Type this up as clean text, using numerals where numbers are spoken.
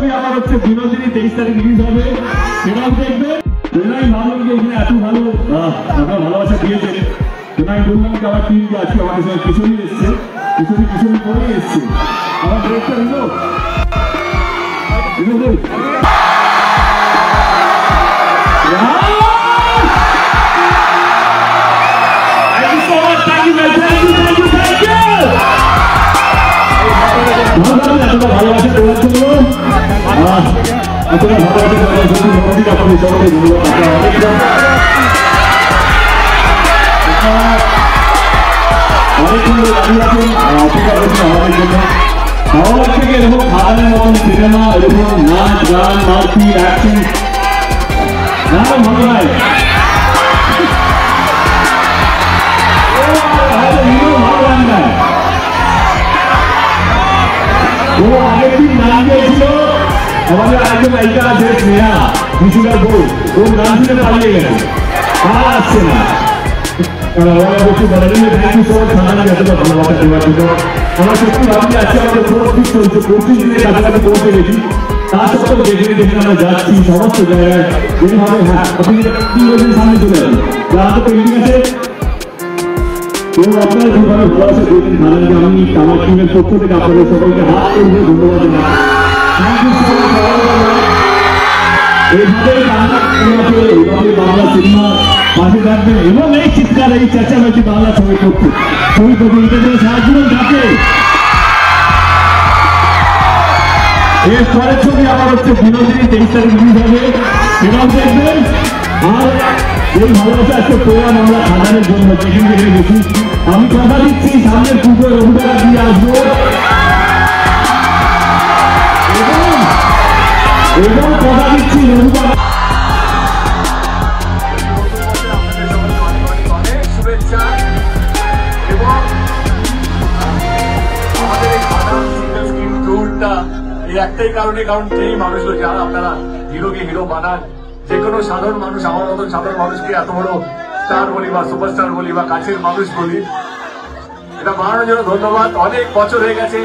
ছবি আমার হচ্ছে বিনোদিনী 23 তারিখ রিলিজ হবে, সেটাও দেখবেন। আমি ভাবলাম যে এখানে এত ভালো আপনার ভালোবাসা দিয়েছেন, আমি বললাম যে আমার টিমকে আজকে আমাদের সঙ্গে কিশোরী এসছে, কিশোরী করেই এসছে আমার ডিরেক্টর হলো ভালোবাসা দেওয়ার জন্য আপনারা ভালোবাসা আপনাদের সকলে অনেকক্ষণ আমাদের জন্য আমার থেকে এরকম খাওয়ানোর মতন সিনেমা, এরকম নাচ গান মারপি অ্যাকশন ভালো হয়। ও আগের দিন নাম গিয়েছিল আমাদের আগে নায়িকা আছে স্নেহা মিশুলার বউ, ও নাম শুনে পালিয়ে গেছে, আর আসছে না। আমার সত্যি ভাবছি আজকে আমাদের প্রস্তুত চলছে, 25 দিনের কাছাকাছি পৌঁছে গেছি, তার সত্ত্বেও যেখানে যেখানে আমরা যাচ্ছি সমস্ত জায়গায় যেভাবে আপনি 3 বছর সামনে চলে যাবেন যা তো পেন্টিং আছে এবং আপনারা যেভাবে ভালোবাসা দিয়েছেন খানানকে আমি আমার টিমের পক্ষ থেকে আপনাদের সকলকে হাত করবো ধন্যবাদ জানাই। এইভাবে বাংলা সিনেমা পাশে থাকবেন এবং এই চিৎকার এই চেঁচামেচি বাংলা ছবি করতে ছবি প্রতিযোগিতা সারা জীবন থাকে। এর পরের ছবি আমার হচ্ছে বিনোদিনী 23 তারিখ রিলিজ হবে, সেটাও দেখবেন। আর এই ভালোবাসা আজকে প্রোগ্রাম আমরা খানানের জন্য যেখান থেকে গেছি, আমি কথা দিচ্ছি সামনের পুজোয় রবিবার দিয়ে আসবো এবং কথা দিচ্ছি রবিবার একটাই কারণে, কারণ এই মানুষগুলো যারা আপনারা হিরোকে হিরো বানান, যে কোনো সাধারণ মানুষ আমার মতন সাধারণ মানুষকে এত বড় স্টার বলি বা সুপারস্টার বলি বা কাছের মানুষ বলি, এটা বানানোর জন্য ধন্যবাদ। অনেক বছর হয়ে গেছে